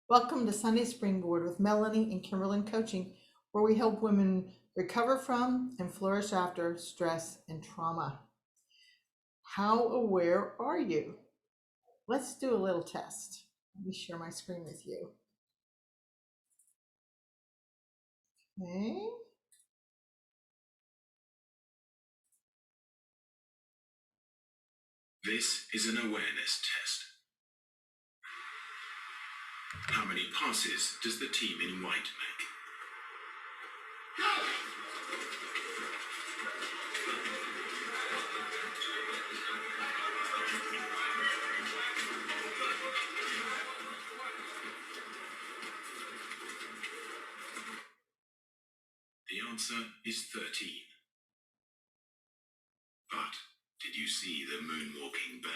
Welcome to Sunday Springboard with Melanie and Kimberlyn Coaching, where we help women recover from and flourish after stress and trauma. How aware are you? Let's do a little test. Let me share my screen with you. Okay. This is an awareness test. How many passes does the team in white make? The answer is 13. But did you see the moonwalking bear?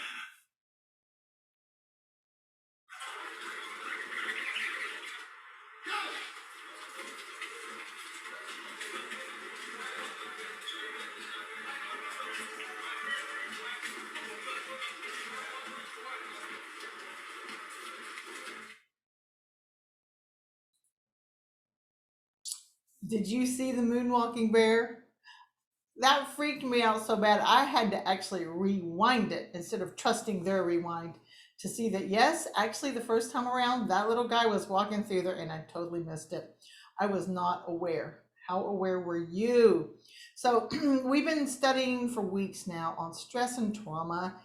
Did you see the moonwalking bear? That freaked me out so bad I had to actually rewind it instead of trusting their rewind to see that, yes, actually, the first time around, that little guy was walking through there and I totally missed it. I was not aware. How aware were you? So, we've been studying for weeks now on stress and trauma,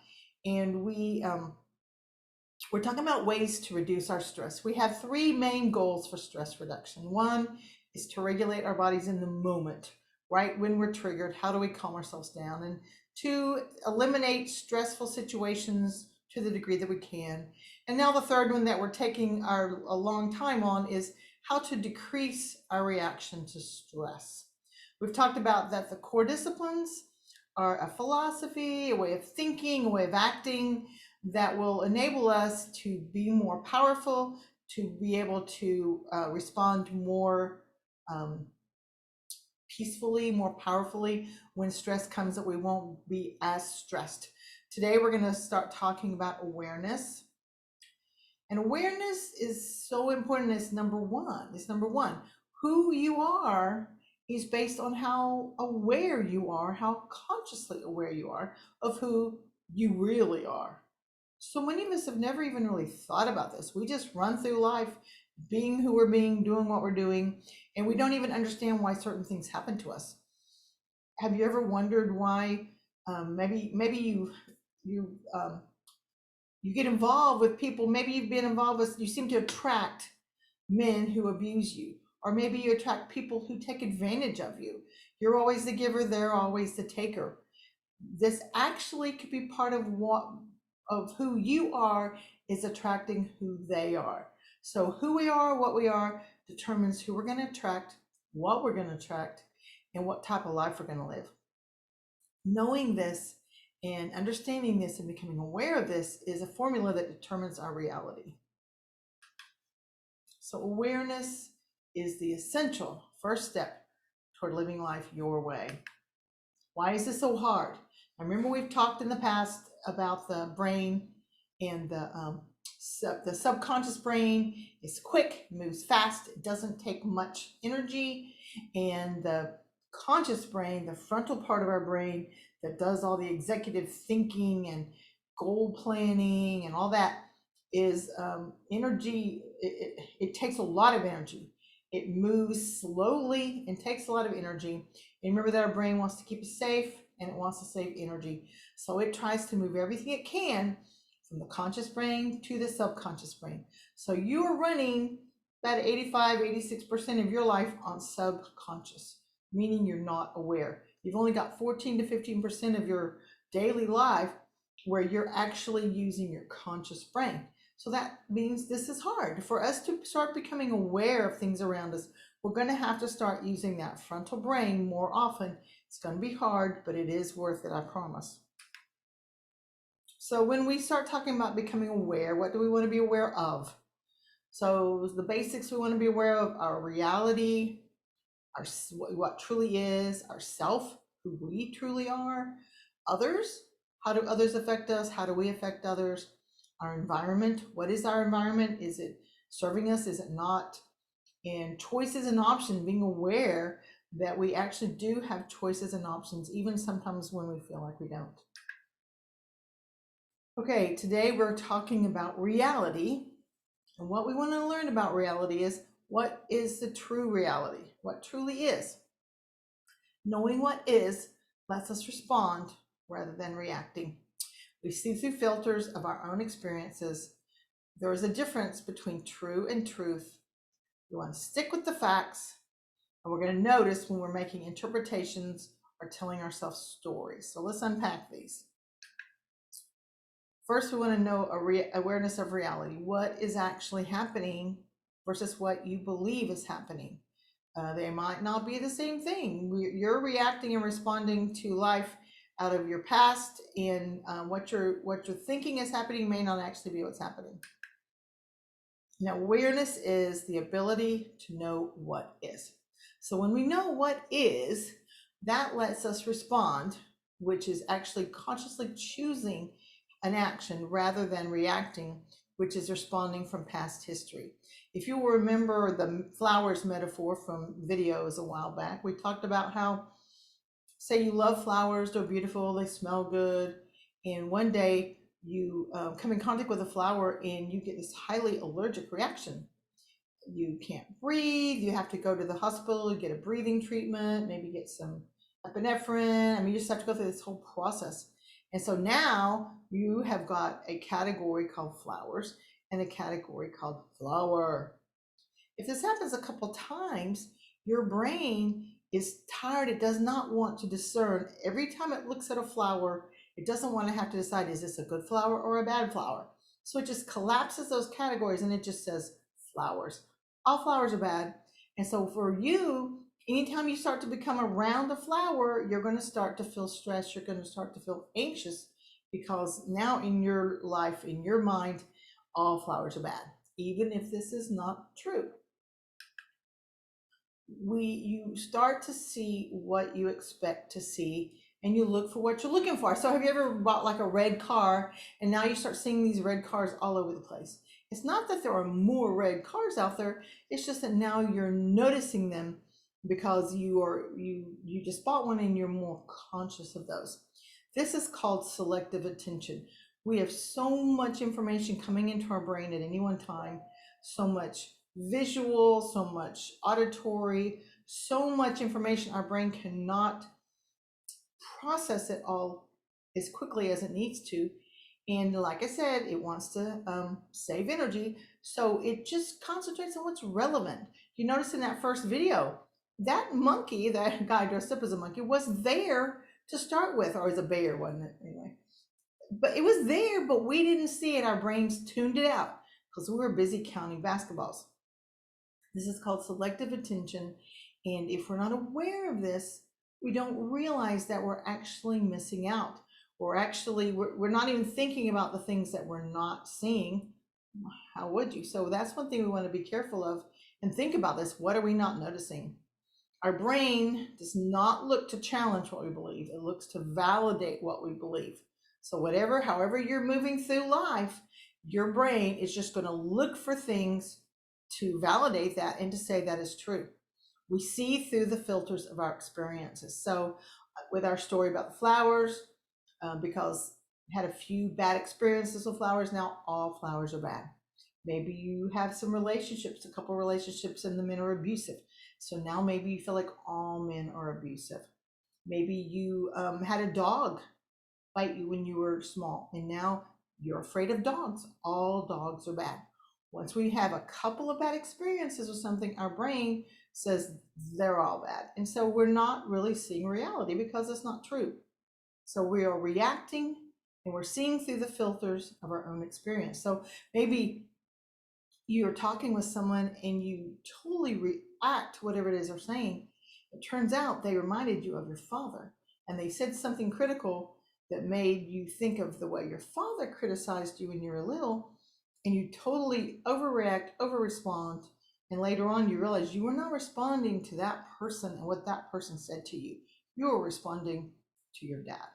and we're talking about ways to reduce our stress. We have three main goals for stress reduction. One is to regulate our bodies in the moment, right when we're triggered. How do we calm ourselves down? And two, eliminate stressful situations to the degree that we can. And now the third one that we're taking a long time on is how to decrease our reaction to stress. We've talked about that the core disciplines are a philosophy, a way of thinking, a way of acting that will enable us to be more powerful, to be able to respond more peacefully, more powerfully when stress comes, that we won't be as stressed. Today, we're going to start talking about awareness. And awareness is so important. It's number one. Who you are is based on how aware you are, how consciously aware you are of who you really are. So many of us have never even really thought about this. We just run through life being who we're being, doing what we're doing, and we don't even understand why certain things happen to us. Have you ever wondered why? Maybe you get involved with people. Maybe you've been involved with. You seem to attract men who abuse you, or maybe you attract people who take advantage of you. You're always the giver; they're always the taker. This actually could be part of who you are is attracting who they are. So who we are, what we are, determines who we're going to attract, what we're going to attract, and what type of life we're going to live. Knowing this and understanding this and becoming aware of this is a formula that determines our reality. So awareness is the essential first step toward living life your way. Why is this so hard? I remember we've talked in the past about the brain, and the subconscious brain is quick, moves fast, it doesn't take much energy, and the conscious brain, the frontal part of our brain that does all the executive thinking and goal planning and all that, is energy. It takes a lot of energy. It moves slowly and takes a lot of energy. And remember that our brain wants to keep us safe and it wants to save energy. So it tries to move everything it can from the conscious brain to the subconscious brain. So you are running about 85, 86% of your life on subconscious, meaning you're not aware. You've only got 14 to 15% of your daily life where you're actually using your conscious brain. So that means this is hard. For us to start becoming aware of things around us, we're going to have to start using that frontal brain more often. It's going to be hard, but it is worth it, I promise. So when we start talking about becoming aware, what do we want to be aware of? So the basics we want to be aware of: our reality, our what truly is, ourself, who we truly are, others, how do others affect us, how do we affect others, our environment, what is our environment, is it serving us? Is it not? And choices and options, being aware that we actually do have choices and options, even sometimes when we feel like we don't. Okay, today we're talking about reality. And what we want to learn about reality is, what is the true reality? What truly is? Knowing what is lets us respond rather than reacting. We see through filters of our own experiences. There is a difference between true and truth. We want to stick with the facts, and we're going to notice when we're making interpretations or telling ourselves stories. So let's unpack these. First, we want to know awareness of reality. What is actually happening versus what you believe is happening. They might not be the same thing. You're reacting and responding to life out of your past, and what you're thinking is happening may not actually be what's happening. Now, awareness is the ability to know what is. So when we know what is, that lets us respond, which is actually consciously choosing an action rather than reacting, which is responding from past history. If you remember the flowers metaphor from videos a while back, we talked about how, say you love flowers, they're beautiful, they smell good, and one day you come in contact with a flower and you get this highly allergic reaction. You can't breathe, you have to go to the hospital, you get a breathing treatment, maybe get some epinephrine. I mean, you just have to go through this whole process. And so now you have got a category called flowers and a category called flower. If this happens a couple times, your brain is tired. It does not want to discern. Every time it looks at a flower, it doesn't want to have to decide, is this a good flower or a bad flower? So it just collapses those categories and it just says flowers. All flowers are bad. And so for you, anytime you start to become around a flower, you're going to start to feel stressed. You're going to start to feel anxious, because now in your life, in your mind, all flowers are bad, even if this is not true. You start to see what you expect to see, and you look for what you're looking for. So have you ever bought like a red car, and now you start seeing these red cars all over the place? It's not that there are more red cars out there, it's just that now you're noticing them because you just bought one and you're more conscious of those. This is called selective attention. We have so much information coming into our brain at any one time, so much visual, so much auditory, so much information. Our brain cannot process it all as quickly as it needs to. And like I said, it wants to save energy. So it just concentrates on what's relevant. You notice in that first video, that monkey, that guy dressed up as a monkey, was there to start with, or as a bear, wasn't it? Anyway, but it was there, but we didn't see it. Our brains tuned it out because we were busy counting basketballs. This is called selective attention. And if we're not aware of this, we don't realize that we're actually missing out. We're not even thinking about the things that we're not seeing. How would you? So that's one thing we want to be careful of and think about this. What are we not noticing? Our brain does not look to challenge what we believe. It looks to validate what we believe. So however you're moving through life, your brain is just going to look for things to validate that and to say that is true. We see through the filters of our experiences. So with our story about the flowers, because I had a few bad experiences with flowers, now all flowers are bad. Maybe you have some relationships, a couple relationships, and the men are abusive. So now maybe you feel like all men are abusive. Maybe you had a dog bite you when you were small, and now you're afraid of dogs. All dogs are bad. Once we have a couple of bad experiences with something, our brain says they're all bad. And so we're not really seeing reality because it's not true. So we are reacting and we're seeing through the filters of our own experience. So maybe you're talking with someone and you totally react to whatever it is they're saying. It turns out they reminded you of your father, and they said something critical that made you think of the way your father criticized you when you were little, and you totally overreact, overrespond, and later on you realize you were not responding to that person and what that person said to you. You were responding to your dad.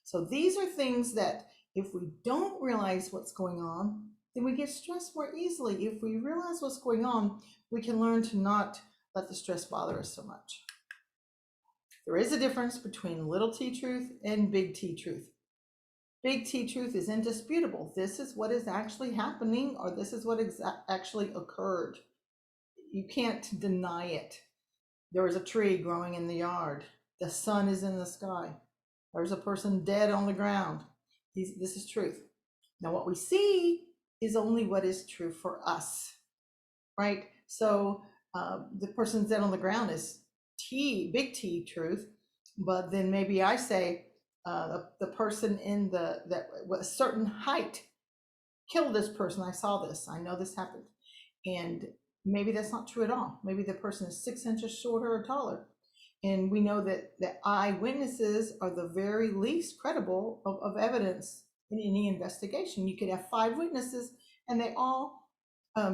So these are things that if we don't realize what's going on, then we get stressed more easily. If we realize what's going on, we can learn to not let the stress bother us so much. There is a difference between little t truth and big T truth. Big T truth is indisputable. This is what is actually happening, or this is what actually occurred. You can't deny it. There is a tree growing in the yard. The sun is in the sky. There's a person dead on the ground. This is truth. Now, what we see is only what is true for us, right? So the person's dead on the ground is big T truth, but then maybe I say the person in that a certain height killed this person. I saw this. I know this happened, and maybe that's not true at all. Maybe the person is 6 inches shorter or taller. And we know that eyewitnesses are the very least credible of evidence in any investigation. You could have 5 witnesses and they all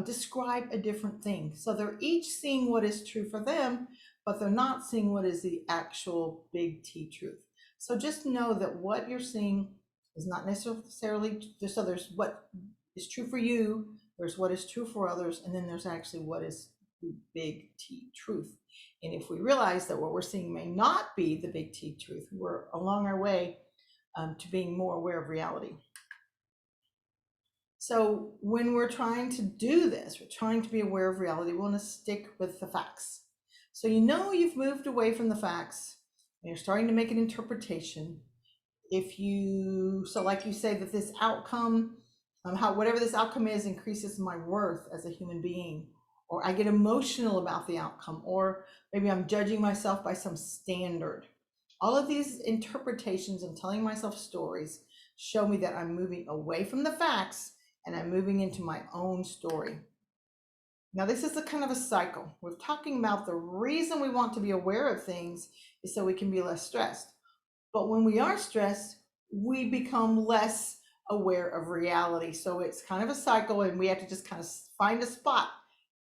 describe a different thing. So they're each seeing what is true for them, but they're not seeing what is the actual big T truth. So just know that what you're seeing is not necessarily, so there's what is true for you, there's what is true for others, and then there's actually what is the big T truth. And if we realize that what we're seeing may not be the big T truth, we're along our way to being more aware of reality. So when we're trying to do this, we're trying to be aware of reality, we want to stick with the facts. So you've moved away from the facts and you're starting to make an interpretation. So like you say that this outcome, whatever this outcome is, increases my worth as a human being, or I get emotional about the outcome, or maybe I'm judging myself by some standard. All of these interpretations and telling myself stories show me that I'm moving away from the facts and I'm moving into my own story. Now, this is a kind of a cycle. We're talking about the reason we want to be aware of things is so we can be less stressed. But when we are stressed, we become less aware of reality. So it's kind of a cycle, and we have to just kind of find a spot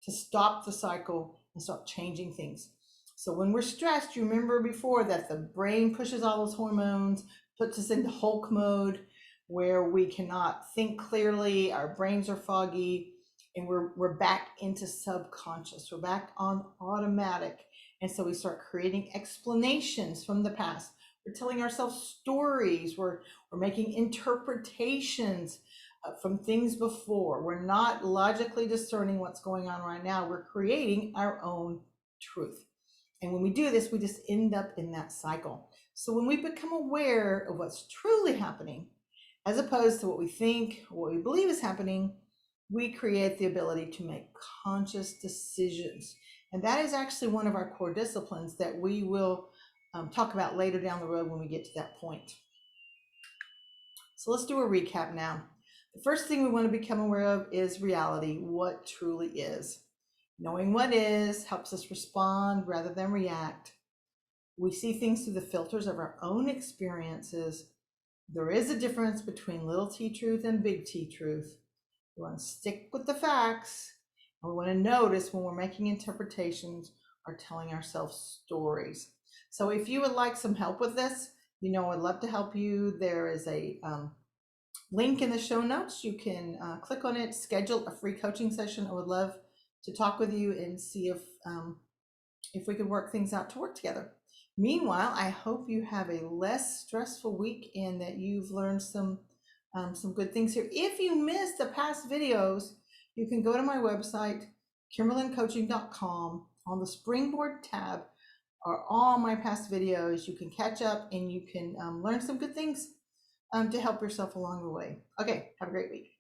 to stop the cycle and start changing things. So when we're stressed, you remember before that the brain pushes all those hormones, puts us into Hulk mode, where we cannot think clearly, our brains are foggy, and we're back into subconscious. We're back on automatic. And so we start creating explanations from the past. We're telling ourselves stories. We're making interpretations from things before. We're not logically discerning what's going on right now. We're creating our own truth. And when we do this, we just end up in that cycle. So when we become aware of what's truly happening, as opposed to what we think, what we believe is happening, we create the ability to make conscious decisions. And that is actually one of our core disciplines that we will talk about later down the road when we get to that point. So let's do a recap now. The first thing we want to become aware of is reality, what truly is. Knowing what is helps us respond rather than react. We see things through the filters of our own experiences. There is a difference between little T truth and big T truth. We want to stick with the facts, and we want to notice when we're making interpretations or telling ourselves stories. So if you would like some help with this, I'd love to help you. There is a link in the show notes. You can click on it, schedule a free coaching session. I would love to talk with you and see if we could work things out to work together. Meanwhile, I hope you have a less stressful week and that you've learned some good things here. If you missed the past videos, you can go to my website, KimberlinCoaching.com. On the Springboard tab are all my past videos. You can catch up and you can learn some good things to help yourself along the way. Okay, have a great week.